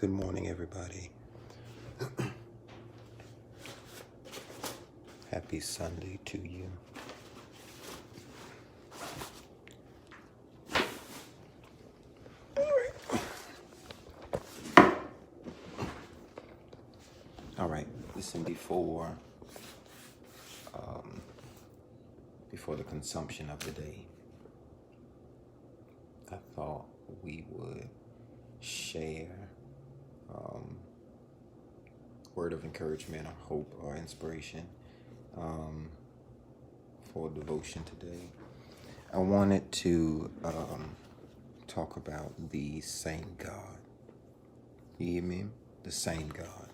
Good morning, everybody. Happy Sunday to you. All right. Listen, before the consumption of the day, I thought we would share word of encouragement or hope or inspiration for devotion today. I wanted to talk about the same God. You hear me? The same God.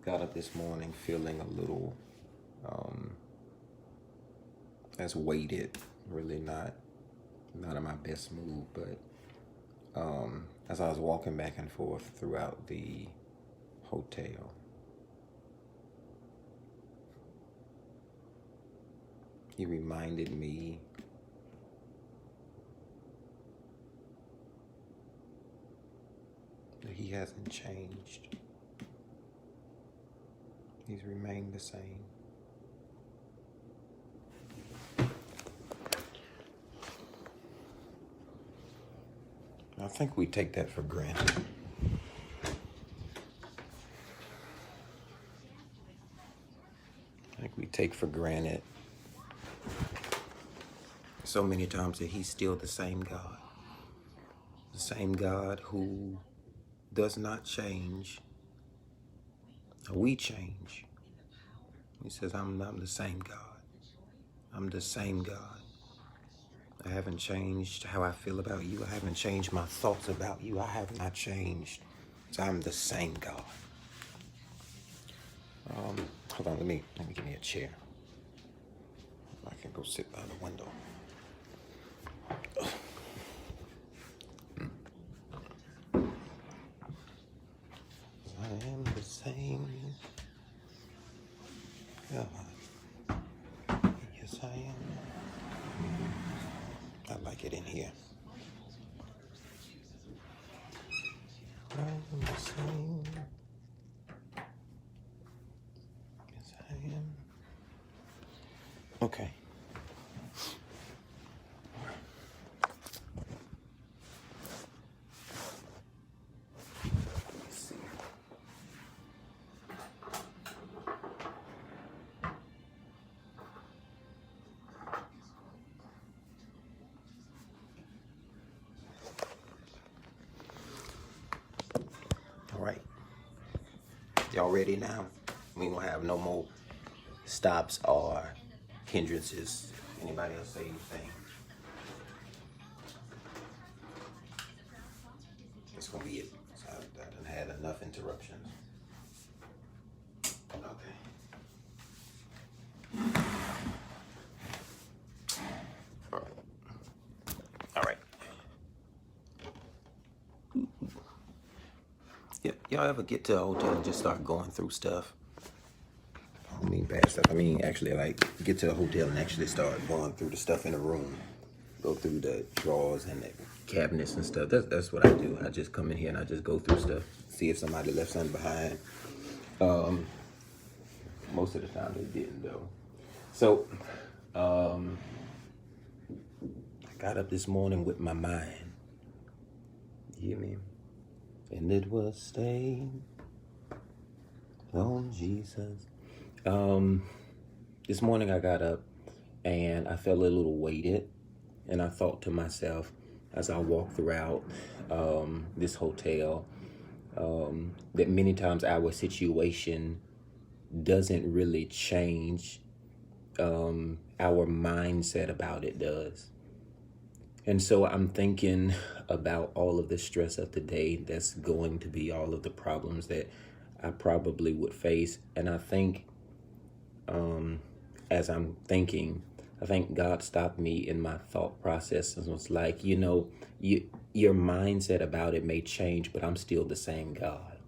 Got up this morning feeling a little as weighted, really not in my best mood, but as I was walking back and forth throughout the hotel, he reminded me that he hasn't changed. He's remained the same. I think we take that for granted. I think we take for granted so many times that he's still the same God. The same God who does not change. We change. He says, I'm the same God. I'm the same God. I haven't changed how I feel about you. I haven't changed my thoughts about you. I have not changed. So I'm the same God. Hold on, let me give me a chair. I can go sit by the window. I am the same God. Yes, I am. I like it in here. I am the same. Yes, I am. Okay. Let's see. All right. Y'all ready now? We won't have no more stops or hindrances. Anybody else say anything? That's gonna be it. So I done had enough interruptions. Okay. All right. Yeah, y'all ever get to a hotel and just start going through stuff? I don't mean bad stuff. I mean actually like get to a hotel and actually start going through the stuff in the room. Go through the drawers and the cabinets and stuff. That's what I do. I just come in here and I just go through stuff, see if somebody left something behind. Most of the time they didn't though. So I got up this morning with my mind. You hear me? And it was stayed on Jesus. This morning I got up and I felt a little weighted, and I thought to myself as I walked throughout this hotel that many times our situation doesn't really change. Our mindset about it does. And so I'm thinking about all of the stress of the day that's going to be, all of the problems that I probably would face. And I think as I'm thinking, I think God stopped me in my thought process and was like, your mindset about it may change, but I'm still the same God.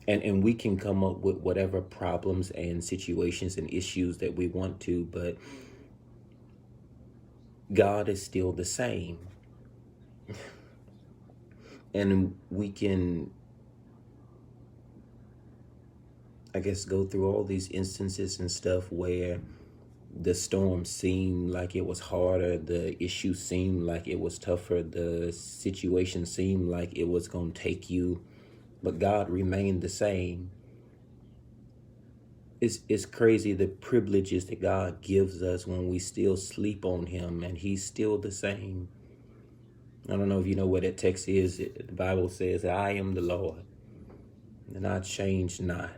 And we can come up with whatever problems and situations and issues that we want to, but God is still the same. And we can, I guess, go through all these instances and stuff where the storm seemed like it was harder, the issue seemed like it was tougher, the situation seemed like it was going to take you, but God remained the same. It's crazy the privileges that God gives us when we still sleep on him and he's still the same. I don't know if you know what that text is. The Bible says, I am the Lord and I change not.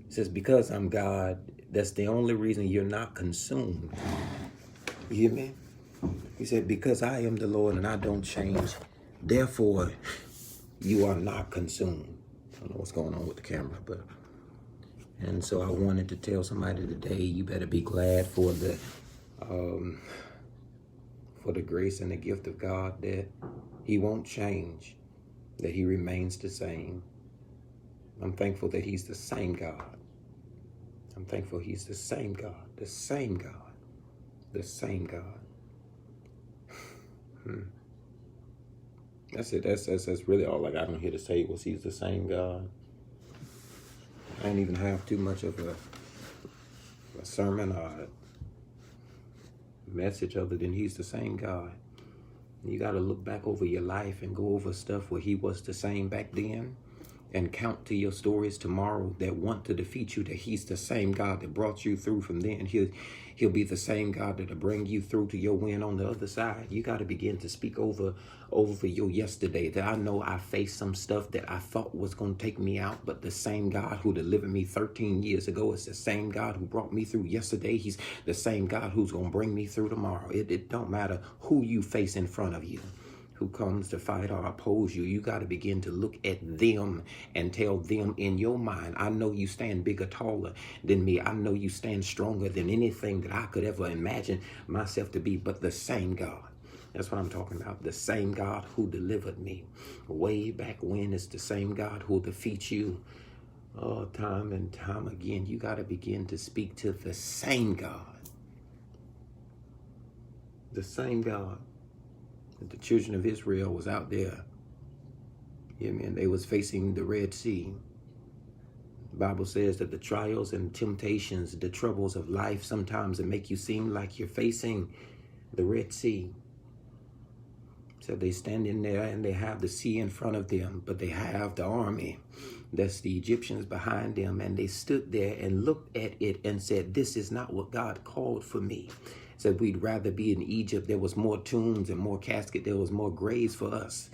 It says, because I'm God, that's the only reason you're not consumed. You hear me? He said, because I am the Lord and I don't change, therefore you are not consumed. I don't know what's going on with the camera, but... And so I wanted to tell somebody today, you better be glad for the grace and the gift of God, that he won't change, that he remains the same. I'm thankful that he's the same God. I'm thankful he's the same God, the same God, the same God. That's it. That's really all I got on here to say was he's the same God. I didn't even have too much of a sermon or a message other than he's the same God. You got to look back over your life and go over stuff where he was the same back then and count to your stories tomorrow that want to defeat you, that he's the same God that brought you through from then. He'll be the same God that'll bring you through to your win on the other side. You got to begin to speak over for your yesterday, that I know I faced some stuff that I thought was going to take me out, but the same God who delivered me 13 years ago is the same God who brought me through yesterday. He's the same God who's going to bring me through tomorrow. It don't matter who you face in front of you, who comes to fight or oppose you. You got to begin to look at them and tell them in your mind, I know you stand bigger, taller than me. I know you stand stronger than anything that I could ever imagine myself to be, but the same God. That's what I'm talking about. The same God who delivered me way back when is the same God who will defeat you time and time again. You got to begin to speak to the same God. The same God. The children of Israel was out there. Yeah, man, they was facing the Red Sea. The Bible says that the trials and temptations, the troubles of life, sometimes it make you seem like you're facing the Red Sea. So they stand in there and they have the sea in front of them, but they have the army. That's the Egyptians behind them. And they stood there and looked at it and said, this is not what God called for me. Said we'd rather be in Egypt. There was more tombs and more casket. There was more graves for us.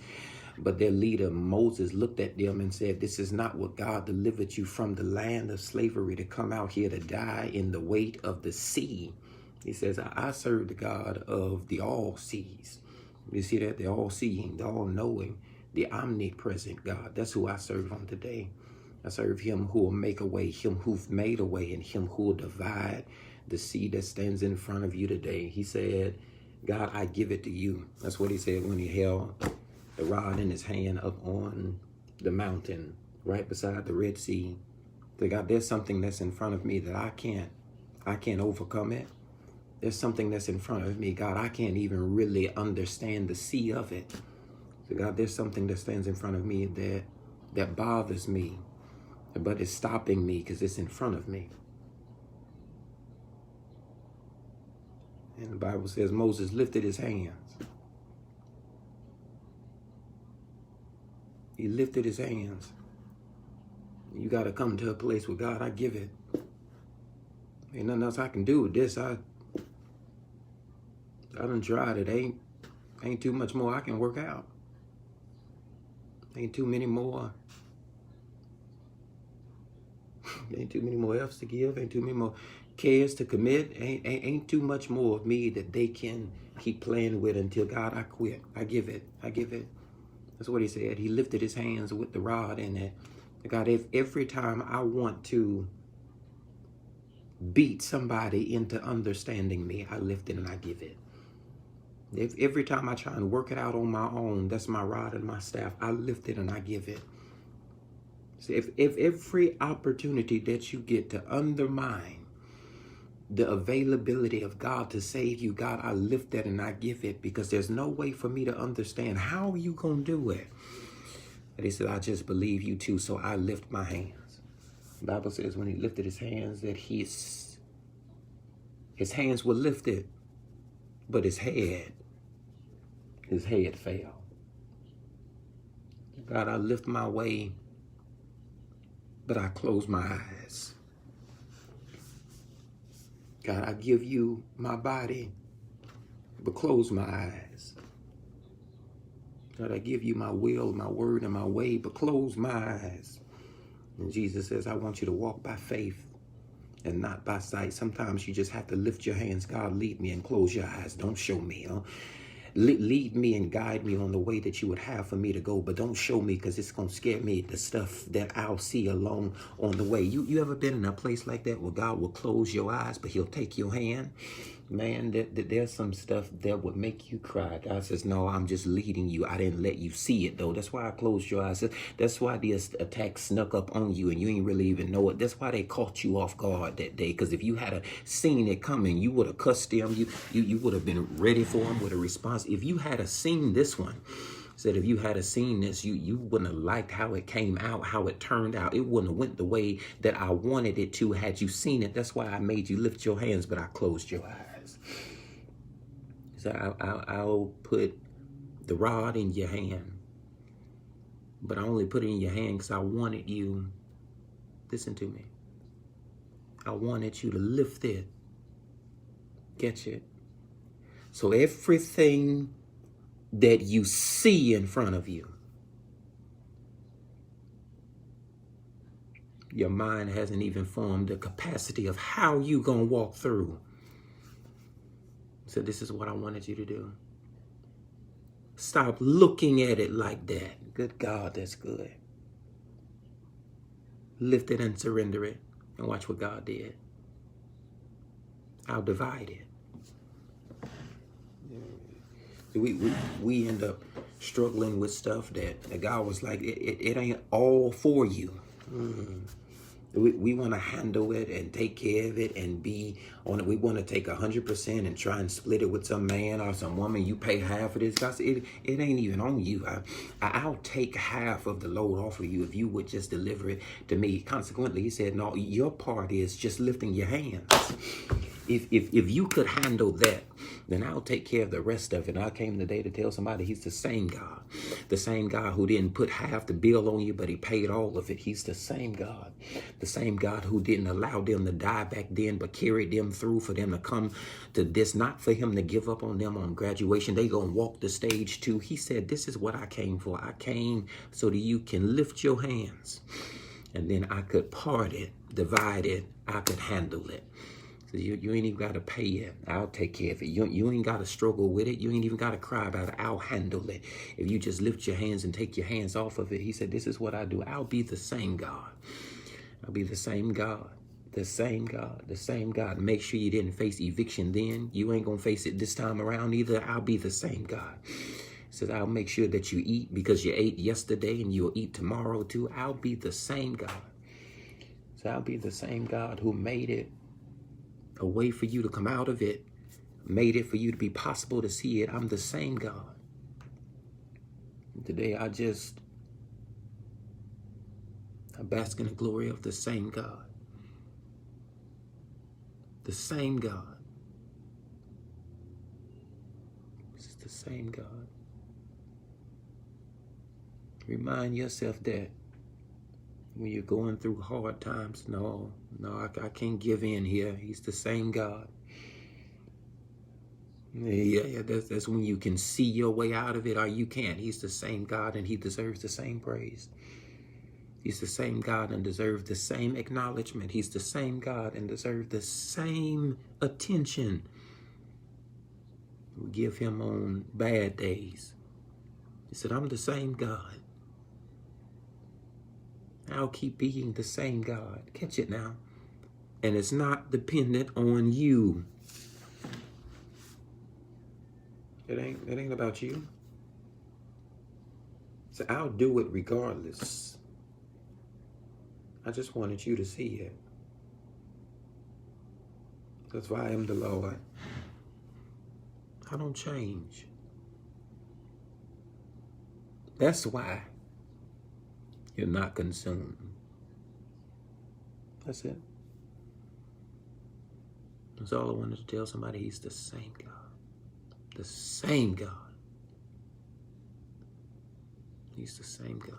But their leader, Moses, looked at them and said, this is not what God delivered you from the land of slavery to come out here to die in the weight of the sea. He says, I serve the God of the all seas. You see that? The all-seeing, the all-knowing, the omnipresent God. That's who I serve on today. I serve him who will make a way, him who's made a way, and him who will divide the sea that stands in front of you today. He said, God, I give it to you. That's what he said when he held the rod in his hand up on the mountain right beside the Red Sea. So God, there's something that's in front of me that I can't overcome it. There's something that's in front of me, God, I can't even really understand the sea of it. So God, there's something that stands in front of me that bothers me, but it's stopping me because it's in front of me. And the Bible says Moses lifted his hands. He lifted his hands. You got to come to a place where, God, I give it. Ain't nothing else I can do with this. I done tried it. Ain't too much more I can work out. Ain't too many more. Ain't too many more F's to give. Ain't too many more cares to commit. Ain't too much more of me that they can keep playing with until, God, I quit. I give it. I give it. That's what he said. He lifted his hands with the rod in it. God, if every time I want to beat somebody into understanding me, I lift it and I give it. If every time I try and work it out on my own, that's my rod and my staff, I lift it and I give it. See, if every opportunity that you get to undermine the availability of God to save you. God, I lift that and I give it, because there's no way for me to understand. How are you going to do it? And he said, I just believe you too, so I lift my hands. The Bible says when he lifted his hands that his hands were lifted, but his head fell. God, I lift my way, but I close my eyes. God, I give you my body, but close my eyes. God, I give you my will, my word, and my way, but close my eyes. And Jesus says, I want you to walk by faith and not by sight. Sometimes you just have to lift your hands. God, lead me, and close your eyes. Don't show me. Lead me and guide me on the way that you would have for me to go, but don't show me, because it's going to scare me, the stuff that I'll see along on the way. You ever been in a place like that where God will close your eyes, but he'll take your hand? Man, there's some stuff that would make you cry. God says, no, I'm just leading you. I didn't let you see it, though. That's why I closed your eyes. That's why the attack snuck up on you and you ain't really even know it. That's why they caught you off guard that day, because if you had seen it coming, you would have cussed them. You would have been ready for them with a response. If you had seen this one, said if you had seen this, you wouldn't have liked how it came out, how it turned out. It wouldn't have went the way that I wanted it to had you seen it. That's why I made you lift your hands, but I closed your eyes. So I'll put the rod in your hand, but I only put it in your hand because I wanted you, listen to me, I wanted you to lift it. Get it? So everything that you see in front of you, your mind hasn't even formed the capacity of how you gonna walk through. So this is what I wanted you to do. Stop looking at it like that. Good God, that's good. Lift it and surrender it, and watch what God did. I'll divide it. We end up struggling with stuff that God was like, it ain't all for you. We want to handle it and take care of it and be on it. We want to take 100% and try and split it with some man or some woman. You pay half of this. God said, it ain't even on you. I'll take half of the load off of you if you would just deliver it to me. Consequently, he said, no, your part is just lifting your hands. If you could handle that, then I'll take care of the rest of it. And I came today to tell somebody he's the same God. The same God who didn't put half the bill on you, but he paid all of it. He's the same God. The same God who didn't allow them to die back then, but carried them through for them to come to this, not for him to give up on them on graduation. They gonna walk the stage too. He said, this is what I came for. I came so that you can lift your hands. And then I could part it, divide it. I could handle it. You ain't even got to pay it. I'll take care of it. You ain't got to struggle with it. You ain't even got to cry about it. I'll handle it. If you just lift your hands and take your hands off of it, he said, this is what I do. I'll be the same God. I'll be the same God. The same God. The same God. Make sure you didn't face eviction then. You ain't going to face it this time around either. I'll be the same God. He says, I'll make sure that you eat because you ate yesterday and you'll eat tomorrow too. I'll be the same God. So I'll be the same God who made it a way for you to come out of it, made it for you to be possible to see it. I'm the same God. Today I bask in the glory of the same God. The same God. This is the same God. Remind yourself that when you're going through hard times, no, I can't give in here. He's the same God. Yeah, that's when you can see your way out of it, or you can't. He's the same God, and he deserves the same praise. He's the same God and deserves the same acknowledgement. He's the same God and deserves the same attention we give him on bad days. He said, I'm the same God. I'll keep being the same God. Catch it now. And it's not dependent on you. It ain't about you. So I'll do it regardless. I just wanted you to see it. That's why I am the Lord. I don't change. That's why you're not consumed. That's it. That's all I wanted to tell somebody. He's the same God. The same God. He's the same God.